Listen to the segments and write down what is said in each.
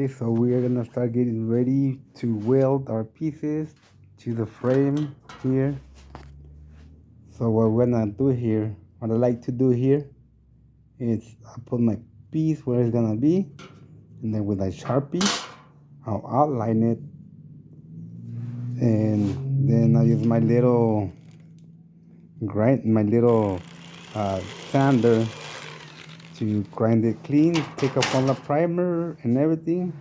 Okay, so we are gonna start getting ready to weld our pieces to the frame here. So what we're gonna do here, what I like to do here is I put my piece where it's gonna be, and then with a Sharpie, I'll outline it, and then I use my little sander to grind it clean, take off all the primer and everything.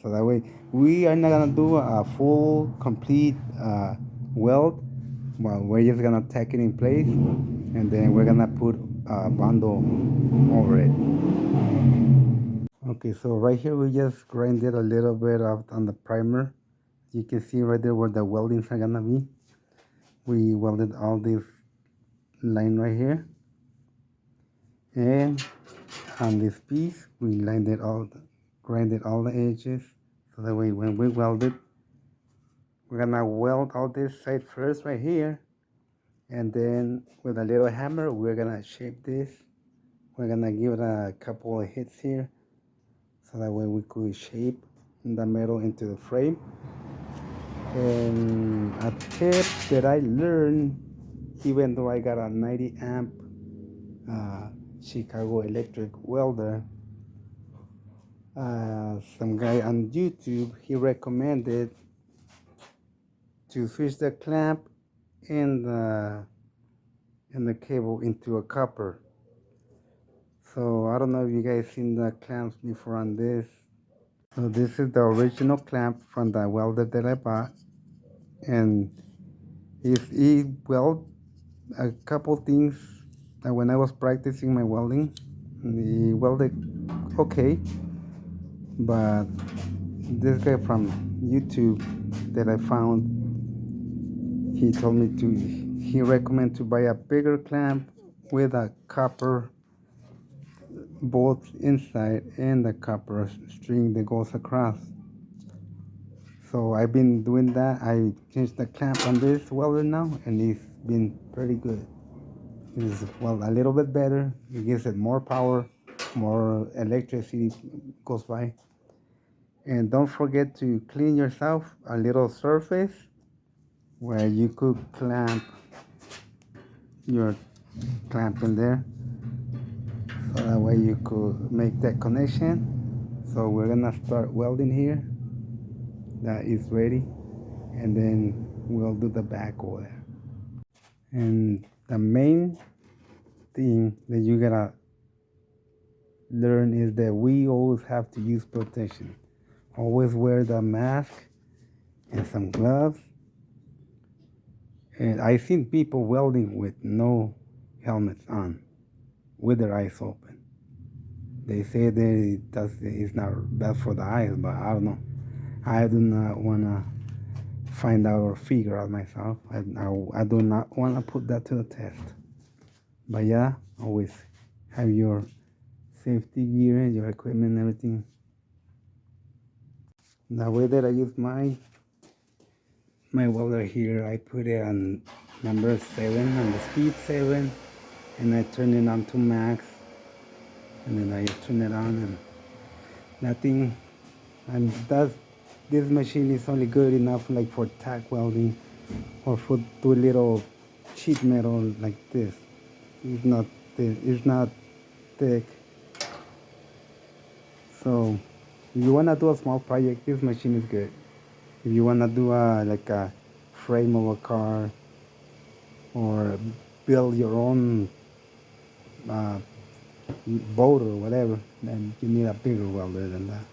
So that way we are not gonna do a full complete weld. Well, we're just gonna tack it in place, and then we're gonna put a bundle over it. Okay, so right here we just grinded a little bit out on the primer. You can see right there where the weldings are gonna be. We welded all this line right here, and on this piece we grinded all the edges, so that way when we weld it, we're gonna weld all this side first right here, and then with a little hammer we're gonna shape this. We're gonna give it a couple of hits here, so that way we could shape the metal into the frame. And a tip that I learned, even though I got a 90 amp Chicago electric welder, some guy on YouTube, he recommended to switch the clamp and the cable into a copper. So I don't know if you guys seen the clamps before on this. So this is the original clamp from the welder that I bought, and he welded a couple things that when I was practicing my welding, he welded okay, but this guy from YouTube that I found, he recommended to buy a bigger clamp with a copper both inside and the copper string that goes across. So I've been doing that. I changed the clamp on this welder now, and it's been pretty good. It's, well, a little bit better. It gives it more power, more electricity goes by. And don't forget to clean yourself a little surface where you could clamp your clamp in there, so that way you could make that connection. So we're gonna start welding here. That is ready, and then we'll do the back over there. And the main thing that you gotta learn is that we always have to use protection. Always wear the mask and some gloves. And I've seen people welding with no helmets on, with their eyes open. They say that it's not bad for the eyes, but I don't know. I do not want to find out or figure out myself. I do not want to put that to the test. But yeah, always have your safety gear, your equipment, everything. The way that I use my welder here, I put it on number 7, on the speed 7, and I turn it on to max, and then I just turn it on, and nothing. And this machine is only good enough like for tack welding or for do little sheet metal like this. It's not thick. So if you wanna do a small project, this machine is good. If you wanna do like a frame of a car or build your own boat or whatever, then you need a bigger welder than that.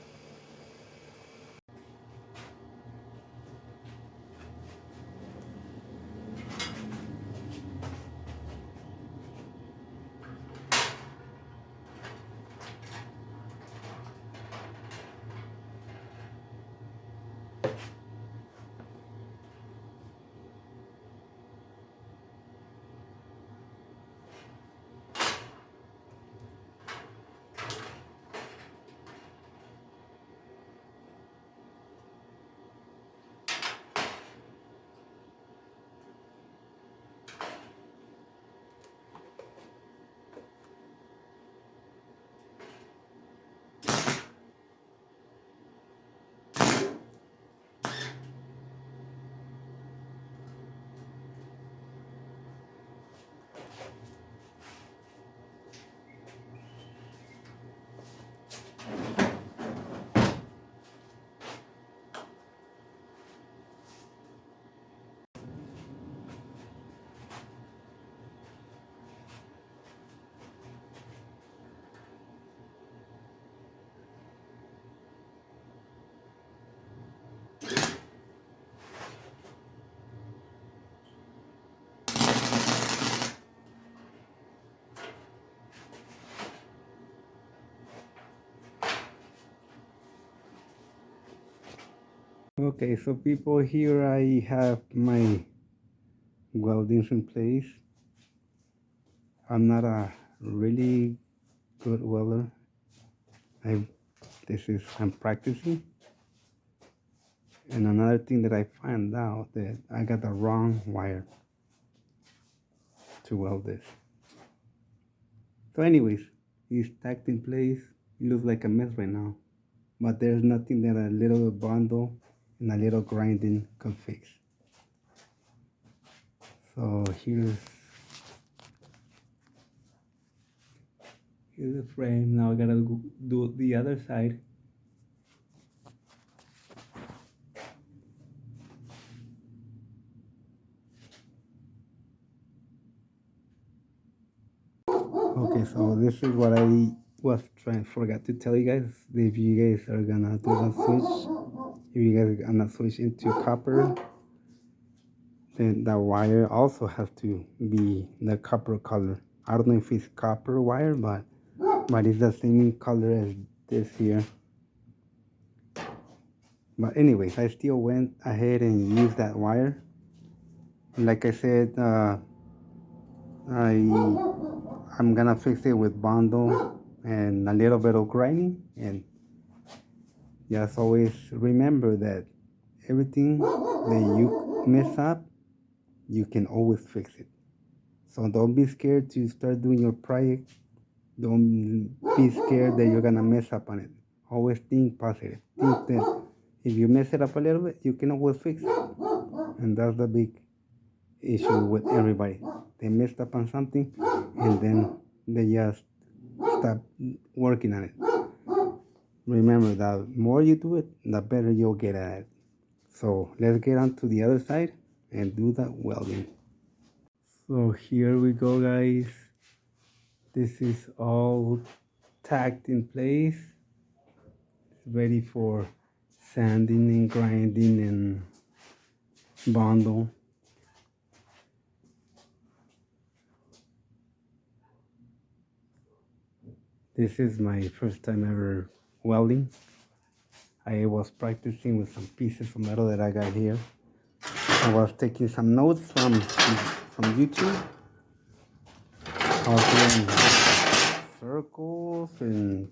Okay, so people, here I have my weldings in place. I'm not a really good welder. I'm practicing. And another thing that I found out that I got the wrong wire to weld this. So anyways, it's stacked in place. It looks like a mess right now. But there's nothing that a little bundle and a little grinding can fix. So here's the frame. Now I gotta do the other side. Okay, so this is what I forgot to tell you guys. If you guys are gonna do the switch, if you guys are gonna switch into copper, then the wire also has to be the copper color. I don't know if it's copper wire, but it's the same color as this here. But anyways, I still went ahead and used that wire. Like I said, I'm gonna fix it with bundle and a little bit of grinding, and just always remember that everything that you mess up, you can always fix it. So don't be scared to start doing your project. Don't be scared that you're gonna mess up on it. Always think positive. Think that if you mess it up a little bit, you can always fix it. And that's the big issue with everybody. They messed up on something and then they just stop working on it. Remember, the more you do it, the better you'll get at it. So let's get on to the other side and do the welding. So here we go, guys. This is all tacked in place, ready for sanding and grinding and bundle. This is my first time ever welding. I was practicing with some pieces of metal that I got here. I was taking some notes from YouTube. I was doing circles and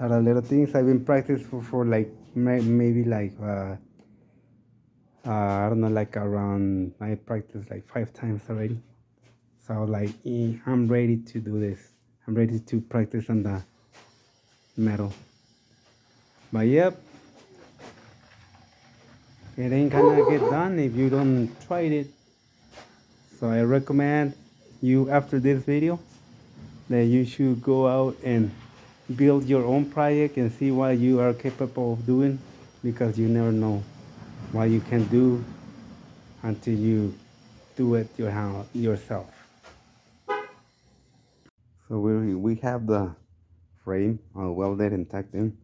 other little things. I've been practicing for like maybe like I don't know, like around, I practiced like 5 times already. So like I'm ready to do this. I'm ready to practice on the metal. But yep, it ain't gonna get done if you don't try it. So I recommend you, after this video, that you should go out and build your own project and see what you are capable of doing, because you never know what you can do until you do it yourself. So we have the frame welded and tacked in.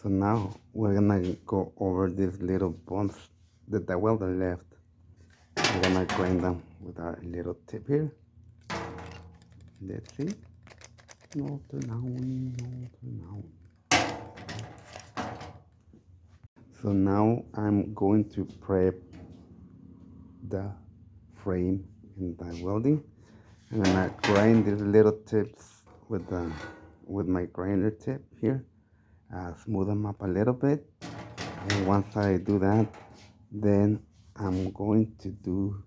So now we're gonna go over these little bumps that the welder left. We're gonna grind them with our little tip here. Let's see. No, turn on. So now I'm going to prep the frame in the welding. I'm gonna grind these little tips with my grinder tip here. Smooth them up a little bit. And once I do that, then I'm going to do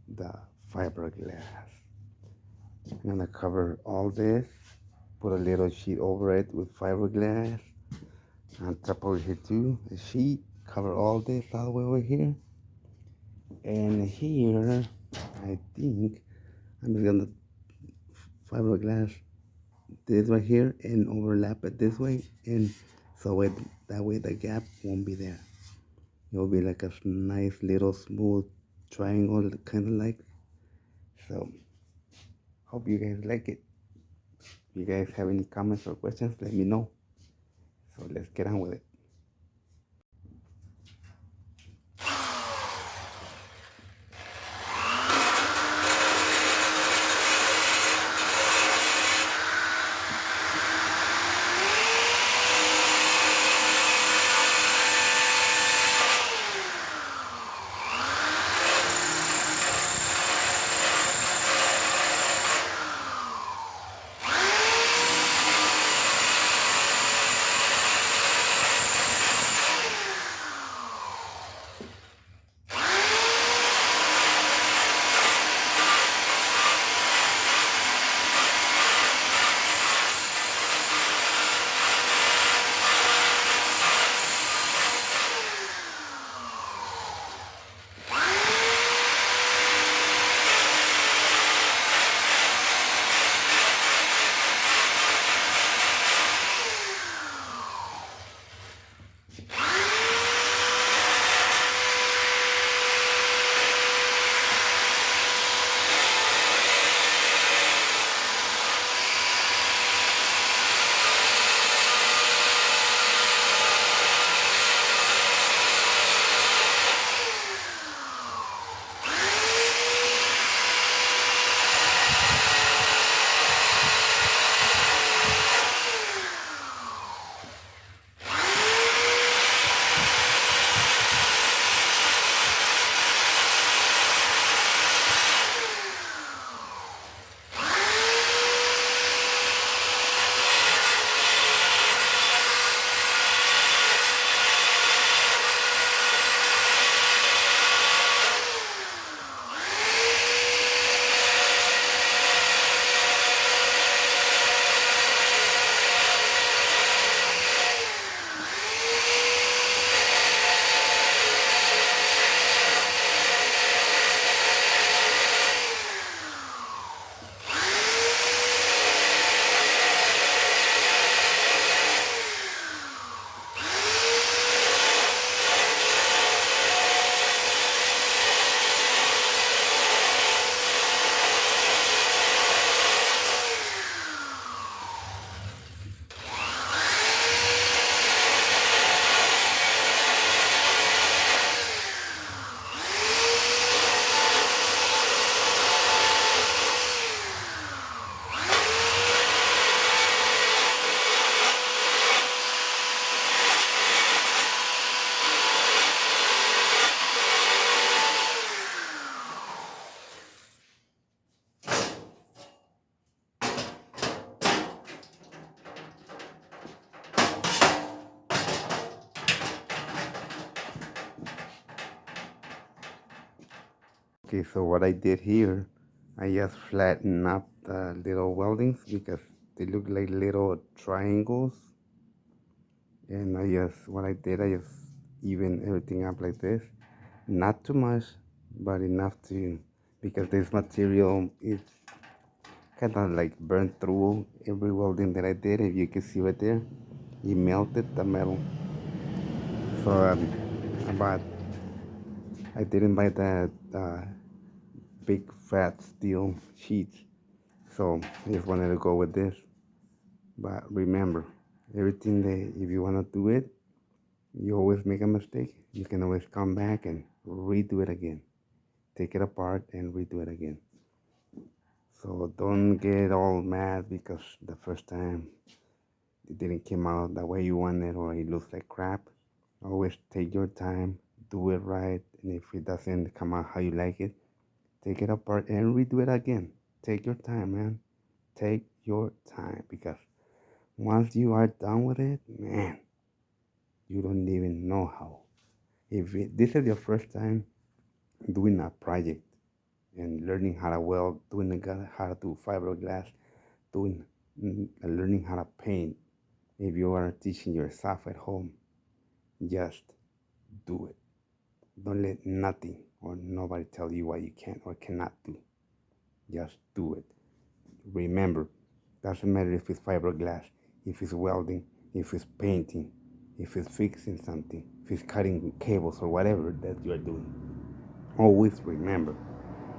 the fiberglass. I'm gonna cover all this, put a little sheet over it with fiberglass. On top over here too, a sheet, cover all this all the way over here. And here, I think I'm just gonna fiberglass this right here and overlap it this way, and so that way the gap won't be there. It'll be like a nice little smooth triangle, kind of like. So hope you guys like it. If you guys have any comments or questions, let me know. So let's get on with it. Okay, so what I did here, I just flattened up the little weldings because they look like little triangles. And I just even everything up like this. Not too much, but enough to, because this material is kind of like burnt through every welding that I did. If you can see right there, it melted the metal. So but I didn't buy that big fat steel sheets, so I just wanted to go with this. But remember, everything that if you want to do it, you always make a mistake. You can always come back and redo it again. Take it apart and redo it again. So don't get all mad because the first time it didn't come out the way you wanted or it looks like crap. Always take your time, do it right, and if it doesn't come out how you like it, take it apart and redo it again. Take your time, man. Take your time because once you are done with it, man, you don't even know how. This is your first time doing a project and learning how to weld, how to do fiberglass, doing learning how to paint. If you are teaching yourself at home, just do it. Don't let nothing or nobody tell you what you can or cannot do. Just do it. Remember, doesn't matter if it's fiberglass, if it's welding, if it's painting, if it's fixing something, if it's cutting cables or whatever that you are doing. Always remember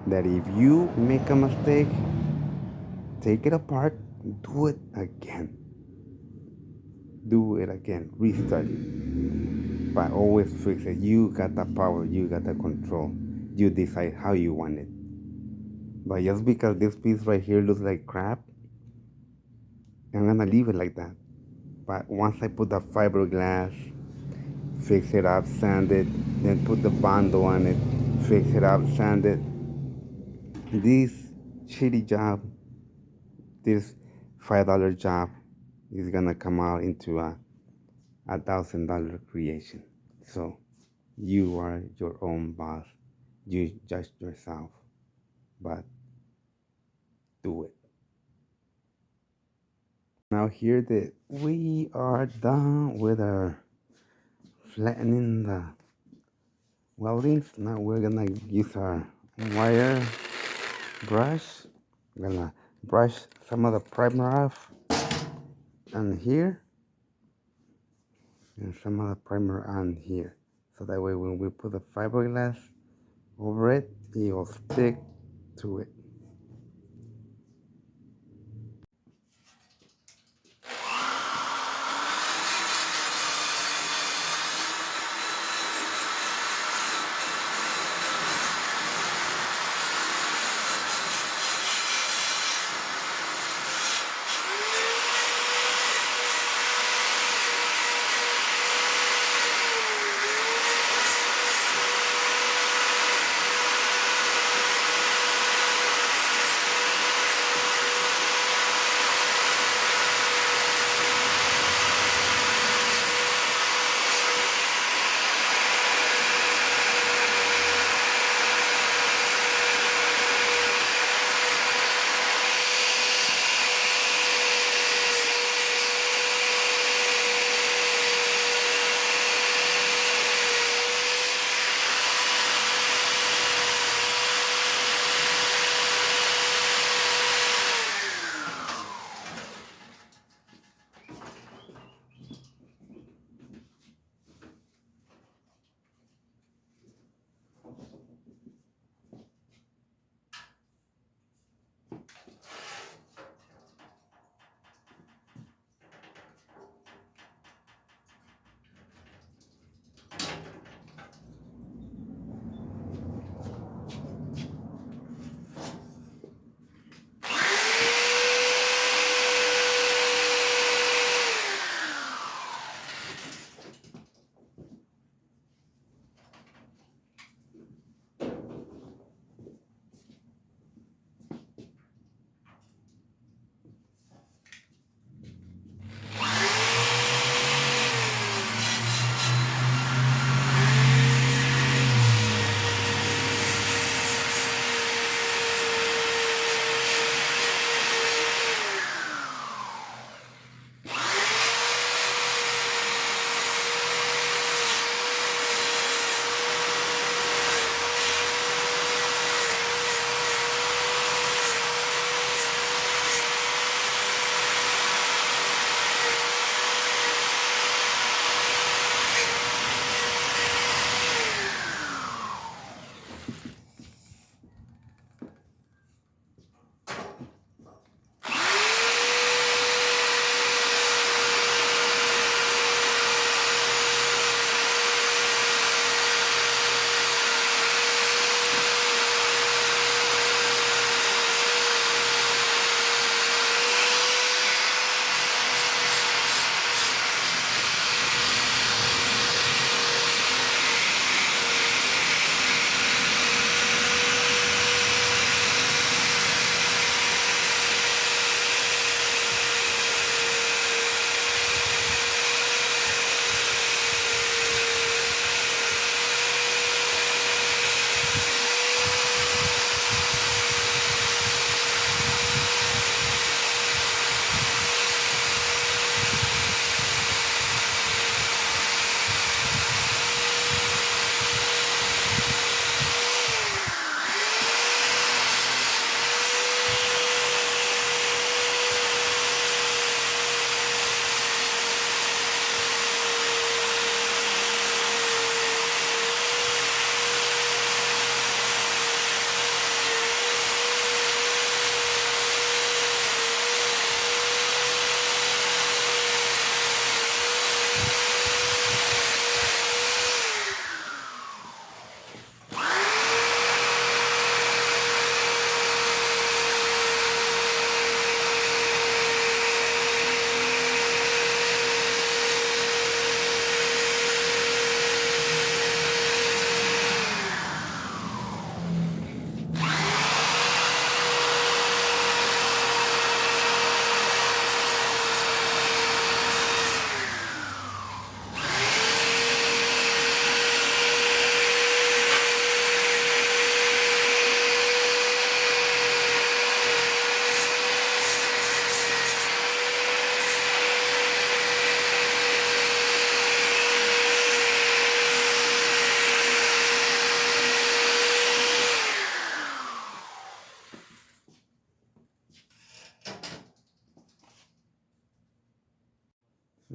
that if you make a mistake, take it apart, do it again. Do it again. Restart it. But always fix it. You got the power, you got the control. You decide how you want it. But just because this piece right here looks like crap, I'm gonna leave it like that. But once I put the fiberglass, fix it up, sand it, then put the bando on it, fix it up, sand it. This shitty job, this $5 job is gonna come out into a $1,000 creation. So you are your own boss. You judge yourself, but do it. Now here that we are done with our flattening the weldings. Now we're gonna use our wire brush. I'm gonna brush some of the primer off on here and some of the primer on here. So that way when we put the fiberglass over it, it will stick to it.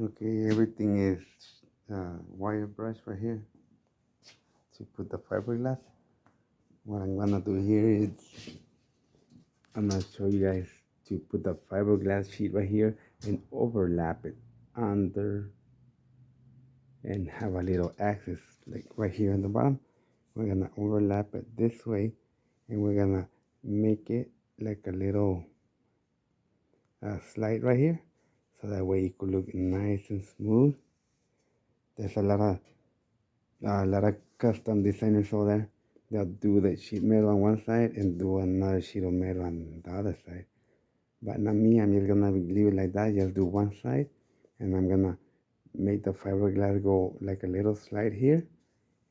Okay, everything is wire brush right here to put the fiberglass. What I'm gonna do here is I'm gonna show you guys to put the fiberglass sheet right here and overlap it under and have a little axis like right here on the bottom. We're gonna overlap it this way and we're gonna make it like a little slide right here, so that way it could look nice and smooth. There's a lot of custom designers over there. They'll do the sheet metal on one side and do another sheet of metal on the other side. But not me. I'm just gonna leave it like that. Just do one side, and I'm gonna make the fiberglass go like a little slide here,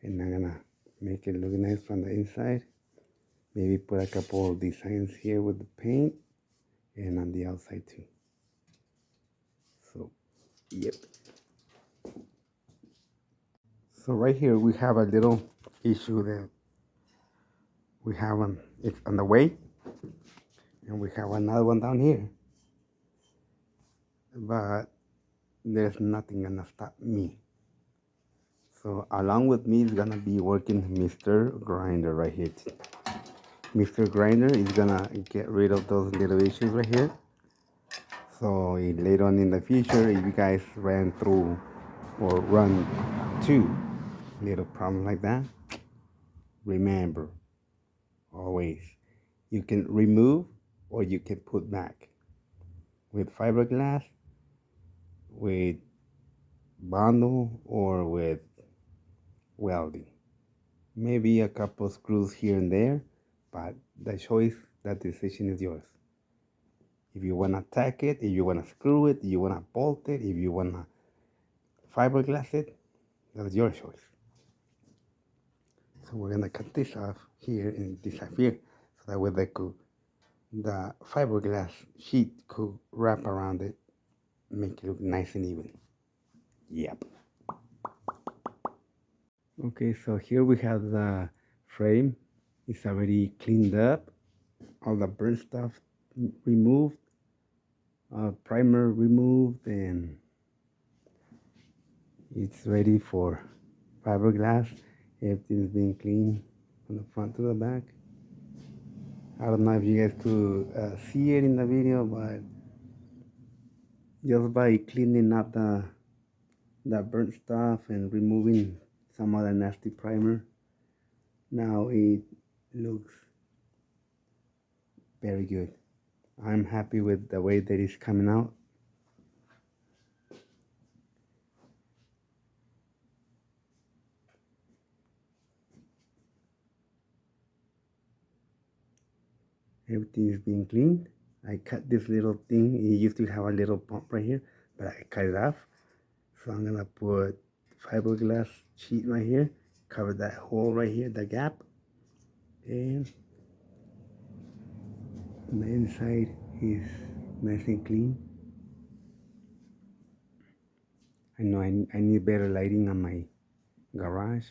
and I'm gonna make it look nice from the inside. Maybe put a couple of designs here with the paint, and on the outside too. So, yep. So right here we have a little issue that we have it's on the way, and we have another one down here. But there's nothing gonna stop me. So along with me is gonna be working Mr. Grinder right here. Mr. Grinder is gonna get rid of those little issues right here. So later on in the future, if you guys ran through or run two little problems like that, remember, always, you can remove or you can put back. With fiberglass, with bundle, or with welding. Maybe a couple screws here and there, but the choice, that decision is yours. If you want to tack it, if you want to screw it, if you want to bolt it, if you want to fiberglass it, that's your choice. So we're going to cut this off here and this off here, so that way the fiberglass sheet could wrap around it, make it look nice and even. Yep. Okay, so here we have the frame. It's already cleaned up, all the burnt stuff removed, primer removed, and it's ready for fiberglass. Everything's been cleaned from the front to the back. I don't know if you guys could see it in the video, but just by cleaning up the burnt stuff and removing some of the nasty primer, now it looks very good. I'm happy with the way that it's coming out. Everything is being cleaned. I cut this little thing. It used to have a little bump right here, but I cut it off. So I'm gonna put fiberglass sheet right here, cover that hole right here, the gap, and the inside is nice and clean. I know I need better lighting on my garage,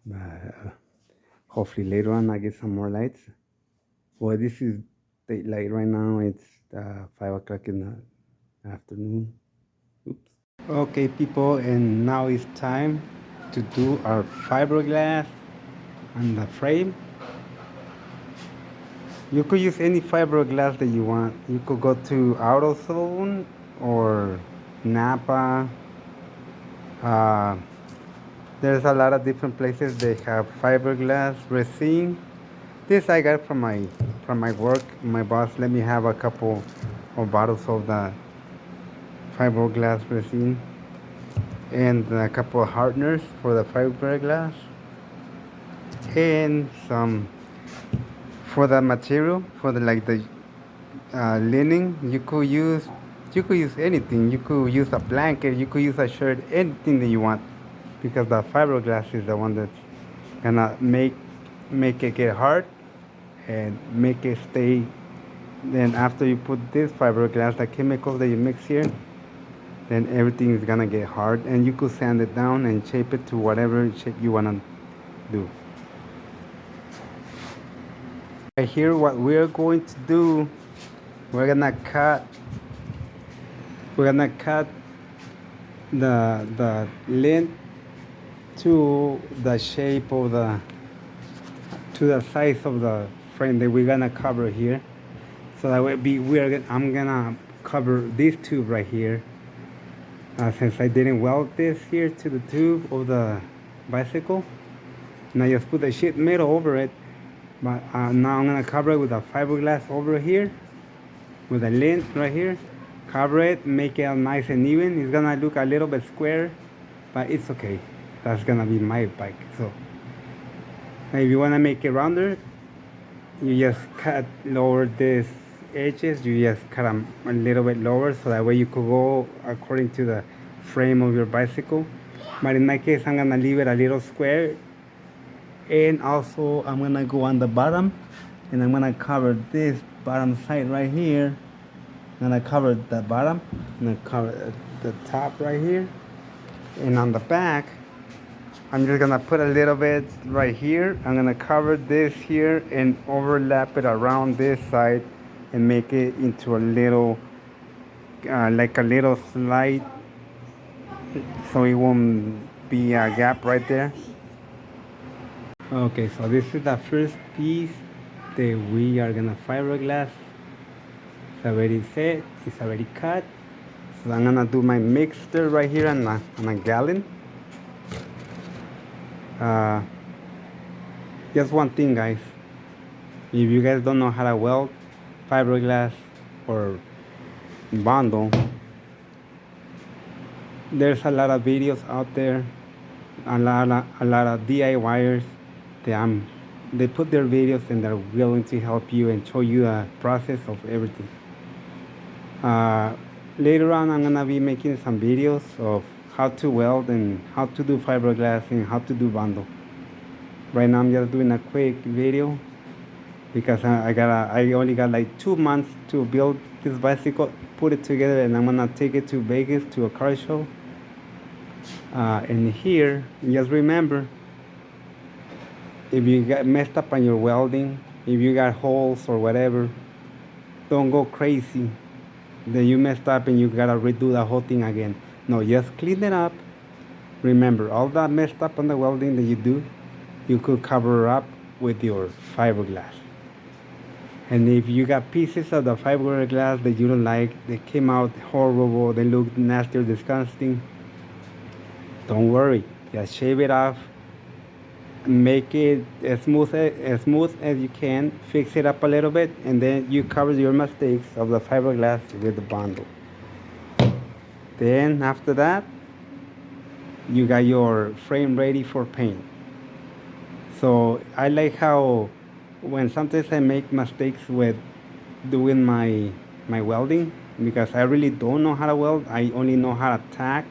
but hopefully later on I get some more lights. Well, this is daylight right now. It's 5 o'clock in the afternoon. Oops. Okay, people, and now it's time to do our fiberglass on the frame. You could use any fiberglass that you want. You could go to AutoZone or Napa. There's a lot of different places they have fiberglass resin. This I got from my work. My boss let me have a couple of bottles of the fiberglass resin and a couple of hardeners for the fiberglass and some for the material, for the linen. You could use anything. You could use a blanket, you could use a shirt, anything that you want, because the fiberglass is the one that's gonna make it get hard and make it stay. Then after you put this fiberglass, the chemicals that you mix here, then everything is gonna get hard, and you could sand it down and shape it to whatever shape you wanna do. Right here, what we're going to do, we're gonna cut the length to the shape of to the size of the frame that we're gonna cover here. So that way I'm gonna cover this tube right here. Since I didn't weld this here to the tube of the bicycle, and I just put the sheet metal over it. But now I'm gonna cover it with a fiberglass over here, with a length right here. Cover it, make it nice and even. It's gonna look a little bit square, but it's okay. That's gonna be my bike. So if you wanna make it rounder, you just cut lower these edges. You just cut them a little bit lower, so that way you could go according to the frame of your bicycle. But in my case, I'm gonna leave it a little square. And also I'm gonna go on the bottom, and I'm gonna cover this bottom side right here. I'm gonna cover the bottom, I'm gonna cover the top right here, and on the back I'm just gonna put a little bit right here. I'm gonna cover this here and overlap it around this side and make it into a little like a little slide, so it won't be a gap right there. Okay, so this is the first piece that we are gonna fiberglass. It's already set, it's already cut. So I'm gonna do my mixture right here on a gallon. Just one thing, guys. If you guys don't know how to weld fiberglass or bundle, there's a lot of videos out there, a lot of DIYers they put their videos and they're willing to help you and show you the process of everything. Later on, I'm gonna be making some videos of how to weld and how to do fiberglass and how to do bundle. Right now I'm just doing a quick video because I only got like 2 months to build this bicycle, put it together, and I'm gonna take it to Vegas to a car show. And here, just remember, if you got messed up on your welding, if you got holes or whatever, don't go crazy that you messed up and you gotta redo the whole thing again. No, just clean it up. Remember, all that messed up on the welding that you do, you could cover up with your fiberglass. And if you got pieces of the fiberglass that you don't like, they came out horrible, they look nasty or disgusting, don't worry, just shave it off, make it as smooth as you can, fix it up a little bit, and then you cover your mistakes of the fiberglass with the bundle. Then after that, you got your frame ready for paint. So I like how when sometimes I make mistakes with doing my welding, because I really don't know how to weld. I only know how to tack,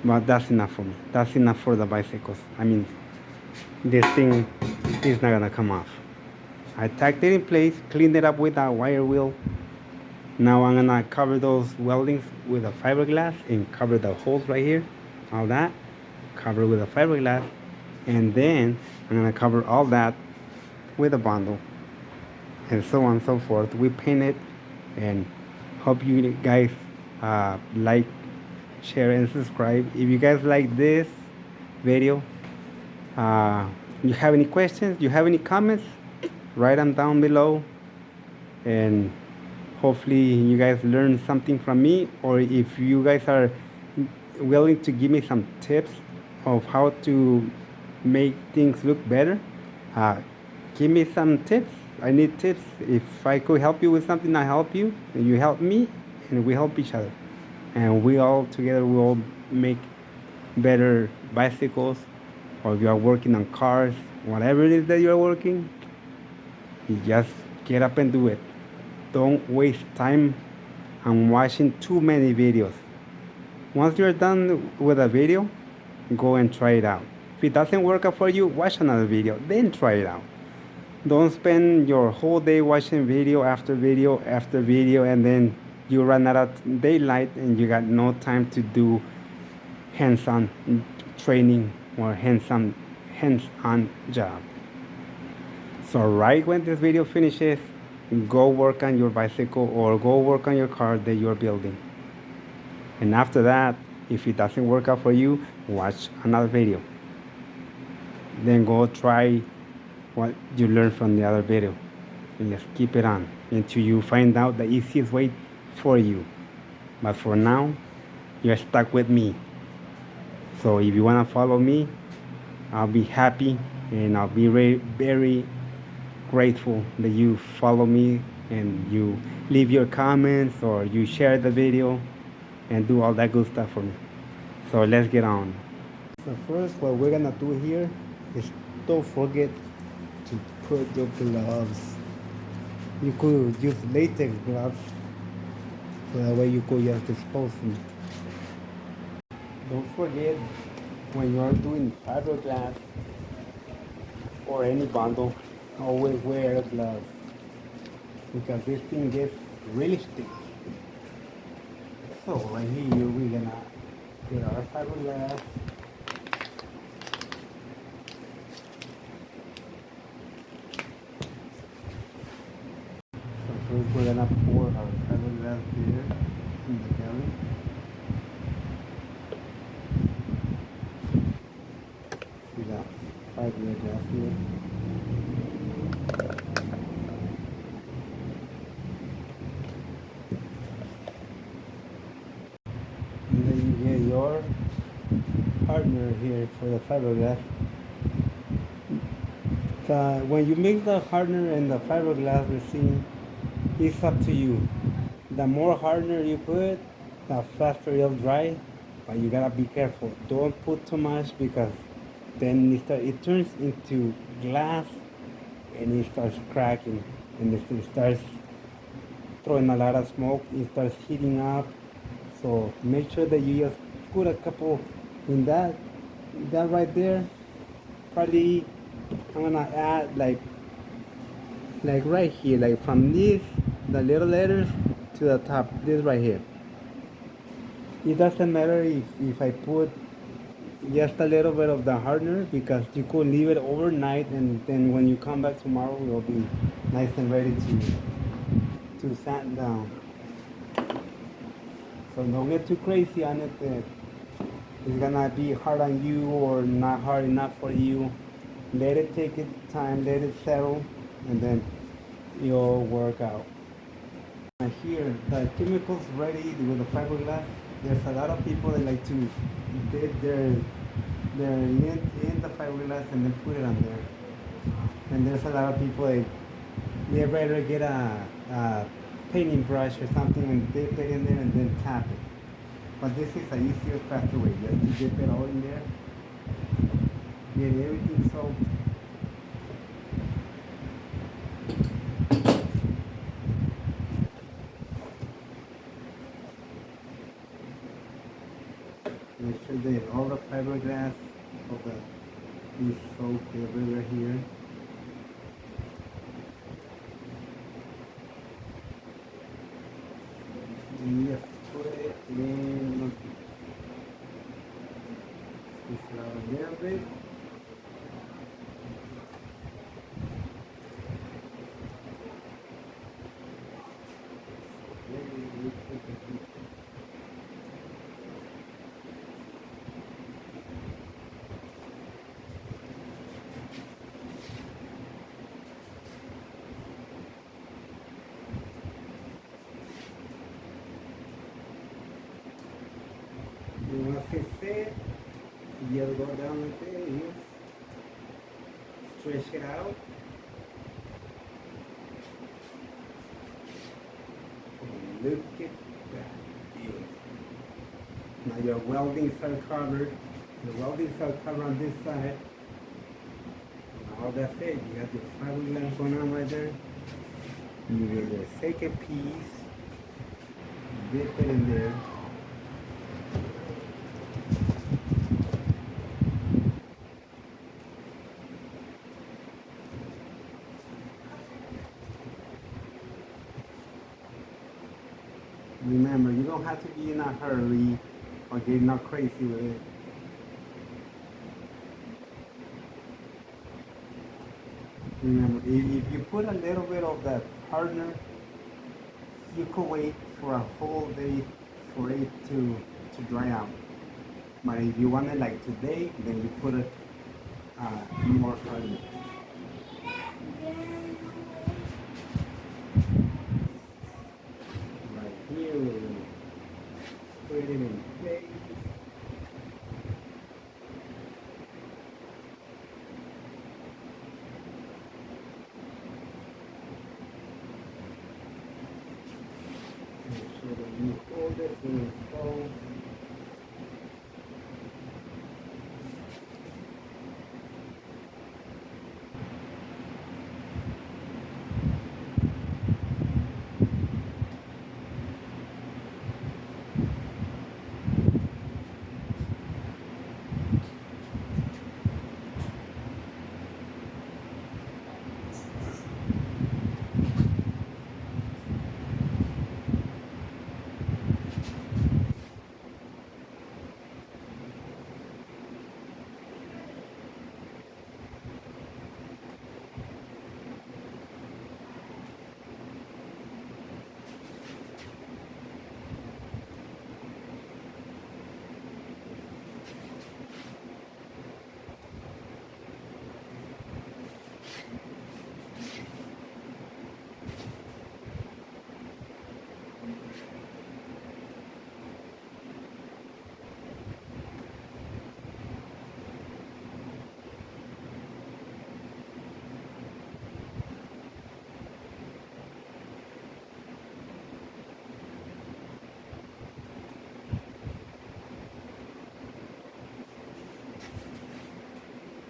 but that's enough for me. That's enough for the bicycles. I mean, this thing is not gonna come off. I tacked it in place, cleaned it up with a wire wheel. Now I'm gonna cover those weldings with a fiberglass and cover the holes right here, all that, cover with a fiberglass, and then I'm gonna cover all that with a bundle, and so on and so forth. We paint it, and hope you guys like, share, and subscribe. If you guys like this video, you have any questions, you have any comments, write them down below, and hopefully you guys learn something from me. Or if you guys are willing to give me some tips of how to make things look better, give me some tips. I need tips. If I could help you with something, I help you, and you help me, and we help each other, and we all together will make better bicycles. Or if you are working on cars, whatever it is that you are working, you just get up and do it. Don't waste time on watching too many videos. Once you're done with a video, go and try it out. If it doesn't work out for you, watch another video, then try it out. Don't spend your whole day watching video after video after video, and then you run out of daylight and you got no time to do hands-on training or hands-on job. So right when this video finishes, go work on your bicycle or go work on your car that you're building. And after that, if it doesn't work out for you, watch another video. Then go try what you learned from the other video. And just keep it on until you find out the easiest way for you. But for now, you're stuck with me. So if you want to follow me, I'll be happy and I'll be very grateful that you follow me and you leave your comments or you share the video and do all that good stuff for me. So let's get on. So first, what we're gonna do here is don't forget to put your gloves. You could use latex gloves so that way you could just dispose them. Don't forget when you are doing fiberglass or any bundle, always wear gloves because this thing gets really sticky. So right here we're gonna get our fiberglass. So first we're gonna pour our fiberglass here in the belly. See that fiberglass here. And then you get your hardener here for the fiberglass. When you mix the hardener and the fiberglass resin, it's up to you. The more hardener you put, the faster it'll dry. But you gotta be careful. Don't put too much because then it turns into glass and it starts cracking and it starts throwing a lot of smoke. It starts heating up. So make sure that you just put a couple in that right there. Probably I'm gonna add like right here, like from this, the little letters to the top, this right here. It doesn't matter if I put just a little bit of the hardener because you could leave it overnight and then when you come back tomorrow it'll be nice and ready to sand down. So don't get too crazy on it that it's gonna be hard on you or not hard enough for you. Let it take its time, let it settle, and then it'll work out. Here, the chemicals ready with the fiberglass. There's a lot of people that like to dip their lint in the fiberglass and then put it on there. And there's a lot of people that they rather get a painting brush or something and dip it in there and then tap it. But this is an easier, faster way. You have to dip it all in there, get everything soaked. Make sure that all the fiberglass is soaked everywhere here. And you have to put it in this a little bit. Once it's set, you go down like that, yes. Stretch it out. And look at that. Beautiful. Now your weldings are covered. The weldings are covered on this side. And all that's it. You got your fiberglass going on right there. You get your second piece. Dip it in there. Remember, you don't have to be in a hurry or getting all crazy with it. Remember, if you put a little bit of that hardener, you could wait for a whole day for it to dry out. But if you want it like today, then you put it more harder. Right here, we're gonna put it in place. Make sure that you hold it and install.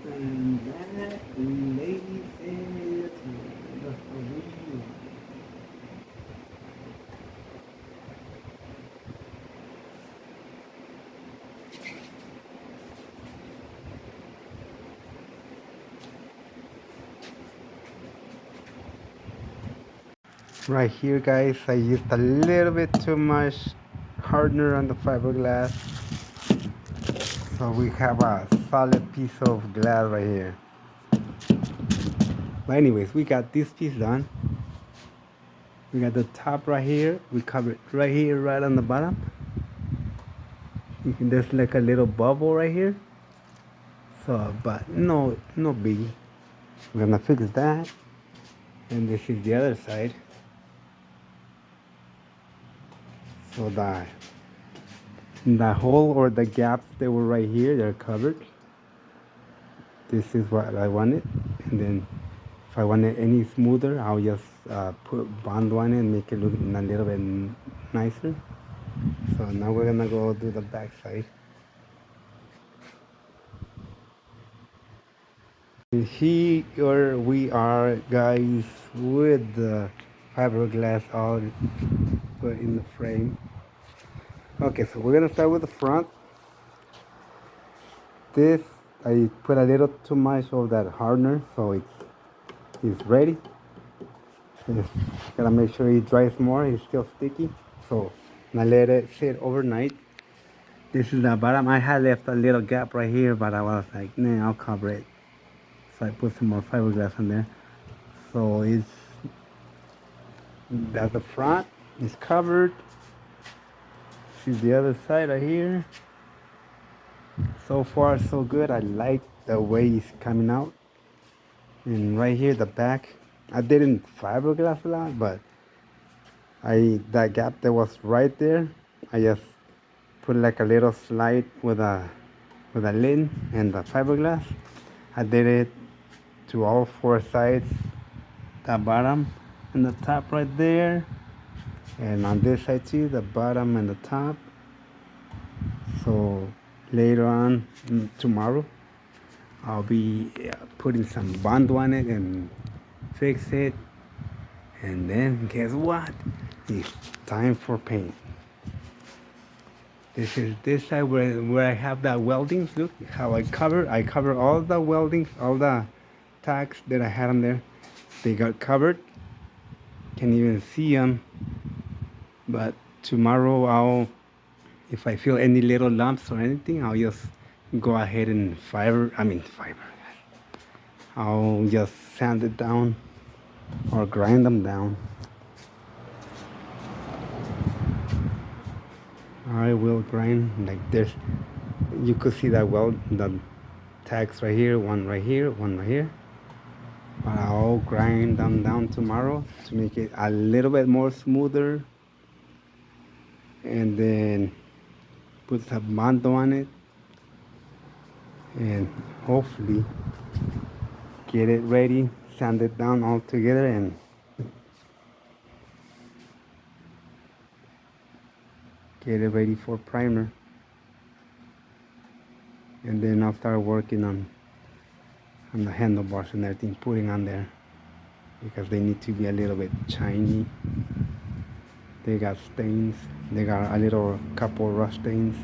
And that, ladies, is the wheel. Right here, guys, I used a little bit too much hardener on the fiberglass, so we have a solid piece of glass right here. But anyways, we got this piece done. We got the top right here. We covered right here, right on the bottom. There's like a little bubble right here. So, but no biggie. We're gonna fix that. And this is the other side. So the hole or the gaps that were right here, they're covered. This is what I wanted. And then if I want it any smoother, I'll just put bond on it and make it look a little bit nicer. So now we're gonna go do the back side. Here we are, guys, with the fiberglass all put in the frame. Okay, so we're gonna start with the front. This, I put a little too much of that hardener, so it's ready. Just gotta make sure it dries more. It's still sticky, so I let it sit overnight. This is the bottom. I had left a little gap right here, but I was like, nah, I'll cover it. So I put some more fiberglass in there. So that's the front. It's covered. See the other side right here. So far, so good. I like the way it's coming out. And right here, the back. I didn't fiberglass a lot, but that gap that was right there, I just put like a little slide with a lid and the fiberglass. I did it to all four sides, the bottom and the top right there, and on this side too, the bottom and the top. So later on tomorrow, I'll be putting some bond on it and fix it, and then guess what? It's time for paint. This is this side where I have the weldings. Look how I cover all the weldings, all the tacks that I had on there. They got covered. Can't even see them. But tomorrow if I feel any little lumps or anything, I'll just go ahead and I'll just sand it down or grind them down. I will grind like this. You could see that weld, the tacks right here, one right here, one right here. But I'll grind them down tomorrow to make it a little bit more smoother, and then put some bando on it, and hopefully get it ready, sand it down all together, and get it ready for primer. And then I'll start working on the handlebars and everything, putting on there, because they need to be a little bit shiny. They got stains, they got a little couple rust stains,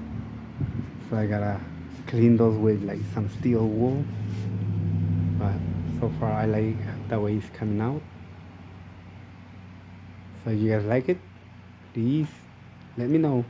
so I gotta clean those with like some steel wool. But so far I like the way it's coming out. So you guys like it? Please let me know.